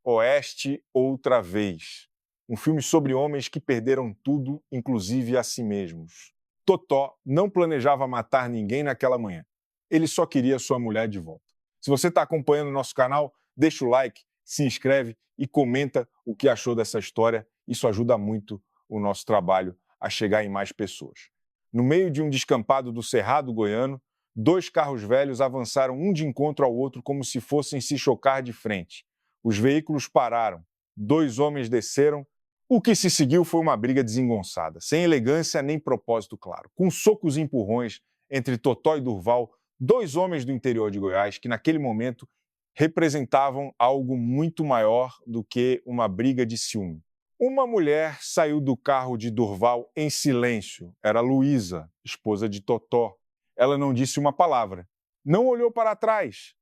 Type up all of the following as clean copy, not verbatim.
Oeste outra vez. Um filme sobre homens que perderam tudo, inclusive a si mesmos. Totó não planejava matar ninguém naquela manhã. Ele só queria sua mulher de volta. Se você está acompanhando o nosso canal, deixa o like, se inscreve e comenta o que achou dessa história. Isso ajuda muito o nosso trabalho a chegar em mais pessoas. No meio de um descampado do Cerrado Goiano, dois carros velhos avançaram um de encontro ao outro como se fossem se chocar de frente. Os veículos pararam, dois homens desceram. O que se seguiu foi uma briga desengonçada, sem elegância nem propósito claro, com socos e empurrões entre Totó e Durval, dois homens do interior de Goiás que naquele momento representavam algo muito maior do que uma briga de ciúme. Uma mulher saiu do carro de Durval em silêncio. Era Luísa, esposa de Totó. Ela não disse uma palavra. Não olhou para trás.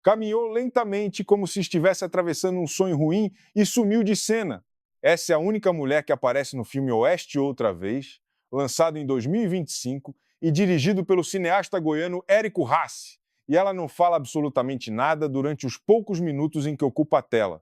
Caminhou lentamente como se estivesse atravessando um sonho ruim e sumiu de cena. Essa é a única mulher que aparece no filme Oeste Outra Vez, lançado em 2025 e dirigido pelo cineasta goiano Érico Rassi. E ela não fala absolutamente nada durante os poucos minutos em que ocupa a tela.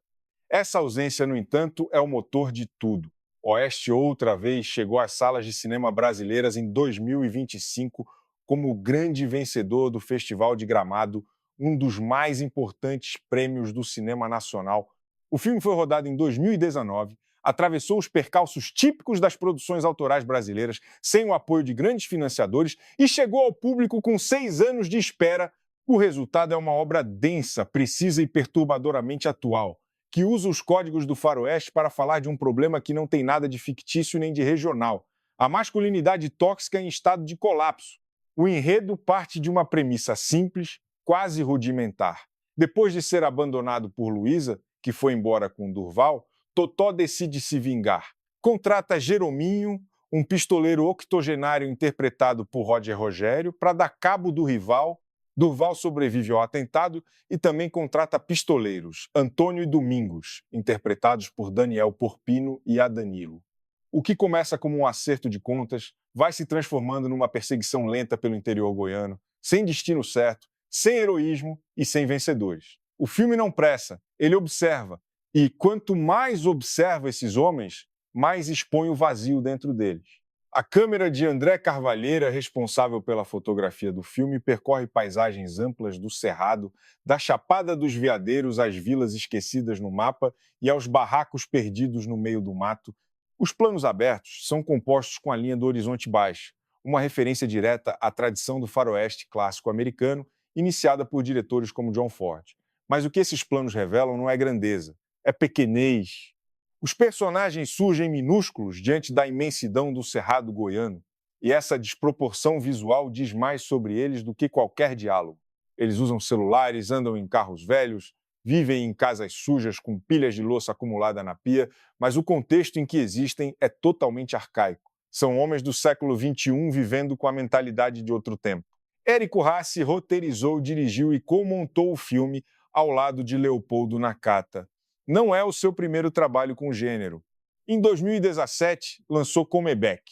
Essa ausência, no entanto, é o motor de tudo. Oeste Outra Vez chegou às salas de cinema brasileiras em 2025 como o grande vencedor do Festival de Gramado, um dos mais importantes prêmios do cinema nacional. O filme foi rodado em 2019, atravessou os percalços típicos das produções autorais brasileiras, sem o apoio de grandes financiadores, e chegou ao público com 6 anos de espera. O resultado é uma obra densa, precisa e perturbadoramente atual, que usa os códigos do faroeste para falar de um problema que não tem nada de fictício nem de regional: a masculinidade tóxica em estado de colapso. O enredo parte de uma premissa simples, quase rudimentar. Depois de ser abandonado por Luísa, que foi embora com Durval, Totó decide se vingar. Contrata Jerominho, um pistoleiro octogenário interpretado por Roger Rogério, para dar cabo do rival. Durval sobrevive ao atentado e também contrata pistoleiros, Antônio e Domingos, interpretados por Daniel Porpino e Adanilo. O que começa como um acerto de contas vai se transformando numa perseguição lenta pelo interior goiano, sem destino certo, sem heroísmo e sem vencedores. O filme não pressa, ele observa, e quanto mais observa esses homens, mais expõe o vazio dentro deles. A câmera de André Carvalheira, responsável pela fotografia do filme, percorre paisagens amplas do Cerrado, da Chapada dos Veadeiros às vilas esquecidas no mapa e aos barracos perdidos no meio do mato. Os planos abertos são compostos com a linha do horizonte baixo, uma referência direta à tradição do faroeste clássico americano, iniciada por diretores como John Ford. Mas o que esses planos revelam não é grandeza, é pequenez. Os personagens surgem minúsculos diante da imensidão do Cerrado goiano, e essa desproporção visual diz mais sobre eles do que qualquer diálogo. Eles usam celulares, andam em carros velhos, vivem em casas sujas com pilhas de louça acumulada na pia, mas o contexto em que existem é totalmente arcaico. São homens do século XXI vivendo com a mentalidade de outro tempo. Érico Rassi roteirizou, dirigiu e co-montou o filme ao lado de Leopoldo Nakata. Não é o seu primeiro trabalho com o gênero. Em 2017, lançou Comeback,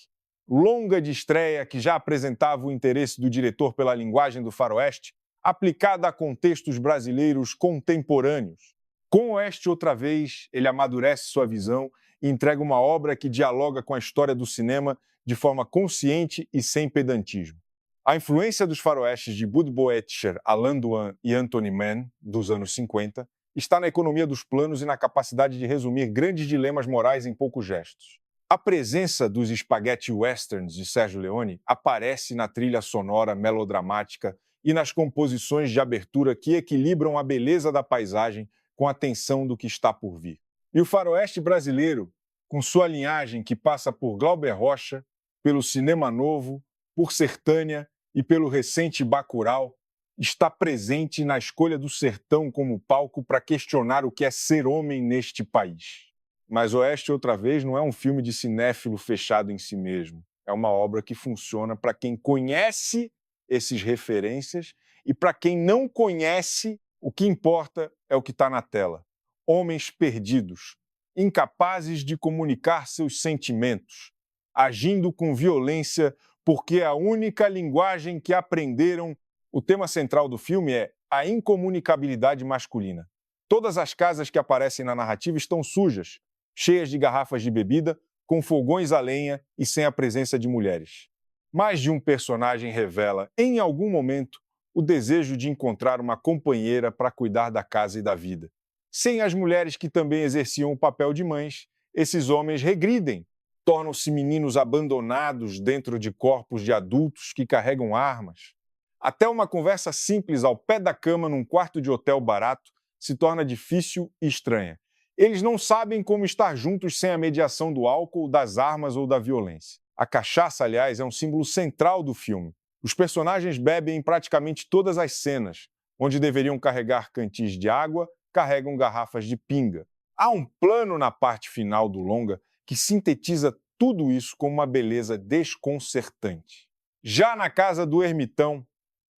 longa de estreia que já apresentava o interesse do diretor pela linguagem do faroeste, aplicada a contextos brasileiros contemporâneos. Com Oeste Outra Vez, ele amadurece sua visão e entrega uma obra que dialoga com a história do cinema de forma consciente e sem pedantismo. A influência dos faroestes de Bud Boetcher, Alain Douin e Anthony Mann, dos anos 50, está na economia dos planos e na capacidade de resumir grandes dilemas morais em poucos gestos. A presença dos spaghetti westerns de Sergio Leone aparece na trilha sonora melodramática e nas composições de abertura que equilibram a beleza da paisagem com a tensão do que está por vir. E o faroeste brasileiro, com sua linhagem que passa por Glauber Rocha, pelo Cinema Novo, por Sertânia e pelo recente Bacurau, está presente na escolha do sertão como palco para questionar o que é ser homem neste país. Mas Oeste Outra Vez não é um filme de cinéfilo fechado em si mesmo. É uma obra que funciona para quem conhece essas referências e para quem não conhece, o que importa é o que está na tela. Homens perdidos, incapazes de comunicar seus sentimentos, agindo com violência porque é a única linguagem que aprenderam. O tema central do filme é a incomunicabilidade masculina. Todas as casas que aparecem na narrativa estão sujas, cheias de garrafas de bebida, com fogões a lenha e sem a presença de mulheres. Mais de um personagem revela, em algum momento, o desejo de encontrar uma companheira para cuidar da casa e da vida. Sem as mulheres que também exerciam o papel de mães, esses homens regridem, tornam-se meninos abandonados dentro de corpos de adultos que carregam armas. Até uma conversa simples ao pé da cama num quarto de hotel barato se torna difícil e estranha. Eles não sabem como estar juntos sem a mediação do álcool, das armas ou da violência. A cachaça, aliás, é um símbolo central do filme. Os personagens bebem em praticamente todas as cenas. Onde deveriam carregar cantis de água, carregam garrafas de pinga. Há um plano na parte final do longa que sintetiza tudo isso com uma beleza desconcertante. Já na casa do ermitão,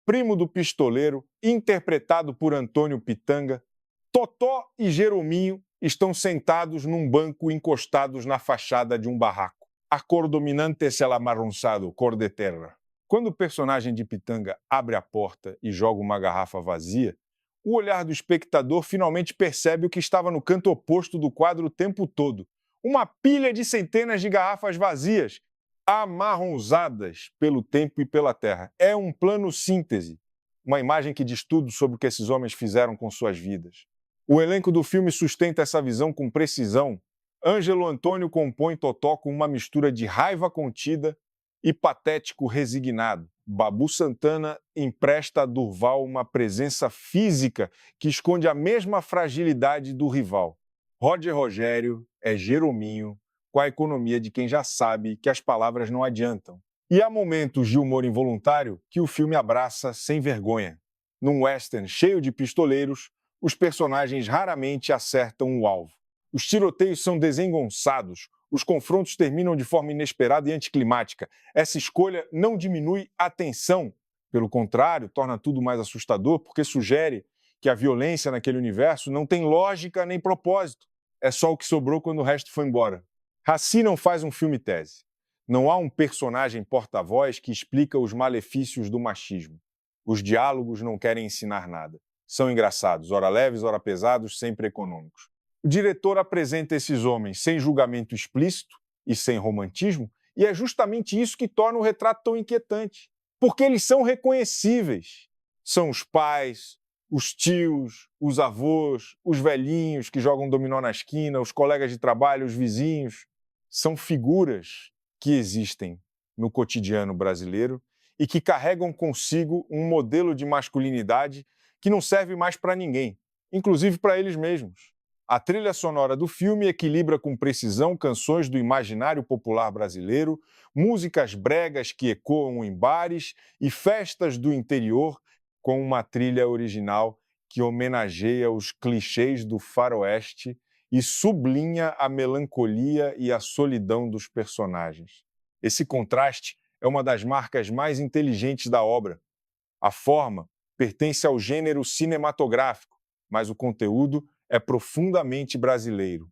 primo do pistoleiro, interpretado por Antônio Pitanga, Totó e Jerominho estão sentados num banco encostados na fachada de um barraco. A cor dominante é el amarronçado, cor de terra. Quando o personagem de Pitanga abre a porta e joga uma garrafa vazia, o olhar do espectador finalmente percebe o que estava no canto oposto do quadro o tempo todo. Uma pilha de centenas de garrafas vazias, amarronzadas pelo tempo e pela terra. É um plano síntese, uma imagem que diz tudo sobre o que esses homens fizeram com suas vidas. O elenco do filme sustenta essa visão com precisão. Ângelo Antônio compõe Totó com uma mistura de raiva contida e patético resignado. Babu Santana empresta a Durval uma presença física que esconde a mesma fragilidade do rival. Roger Rogério é Jerominho, com a economia de quem já sabe que as palavras não adiantam. E há momentos de humor involuntário que o filme abraça sem vergonha. Num western cheio de pistoleiros, os personagens raramente acertam o alvo. Os tiroteios são desengonçados, os confrontos terminam de forma inesperada e anticlimática. Essa escolha não diminui a tensão. Pelo contrário, torna tudo mais assustador porque sugere que a violência naquele universo não tem lógica nem propósito. É só o que sobrou quando o resto foi embora. Raci não faz um filme tese. Não há um personagem porta-voz que explica os malefícios do machismo. Os diálogos não querem ensinar nada. São engraçados, ora leves, ora pesados, sempre econômicos. O diretor apresenta esses homens sem julgamento explícito e sem romantismo, e é justamente isso que torna o retrato tão inquietante. Porque eles são reconhecíveis. São os pais, os tios, os avós, os velhinhos que jogam dominó na esquina, os colegas de trabalho, os vizinhos. São figuras que existem no cotidiano brasileiro e que carregam consigo um modelo de masculinidade que não serve mais para ninguém, inclusive para eles mesmos. A trilha sonora do filme equilibra com precisão canções do imaginário popular brasileiro, músicas bregas que ecoam em bares e festas do interior, com uma trilha original que homenageia os clichês do faroeste e sublinha a melancolia e a solidão dos personagens. Esse contraste é uma das marcas mais inteligentes da obra. A forma pertence ao gênero cinematográfico, mas o conteúdo é profundamente brasileiro.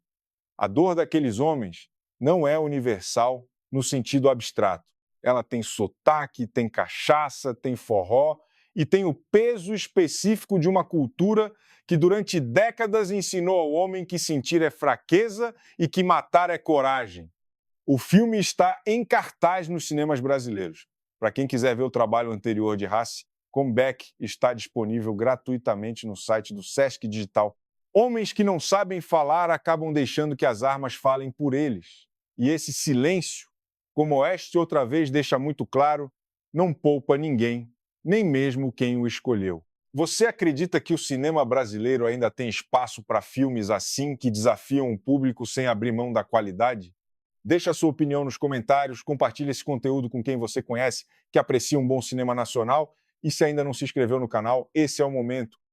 A dor daqueles homens não é universal no sentido abstrato. Ela tem sotaque, tem cachaça, tem forró e tem o peso específico de uma cultura que durante décadas ensinou ao homem que sentir é fraqueza e que matar é coragem. O filme está em cartaz nos cinemas brasileiros. Para quem quiser ver o trabalho anterior de Raci, Comeback está disponível gratuitamente no site do Sesc Digital. Homens que não sabem falar acabam deixando que as armas falem por eles. E esse silêncio, como Oeste outra vez deixa muito claro, não poupa ninguém, nem mesmo quem o escolheu. Você acredita que o cinema brasileiro ainda tem espaço para filmes assim que desafiam o público sem abrir mão da qualidade? Deixe a sua opinião nos comentários, compartilhe esse conteúdo com quem você conhece que aprecia um bom cinema nacional e se ainda não se inscreveu no canal, esse é o momento.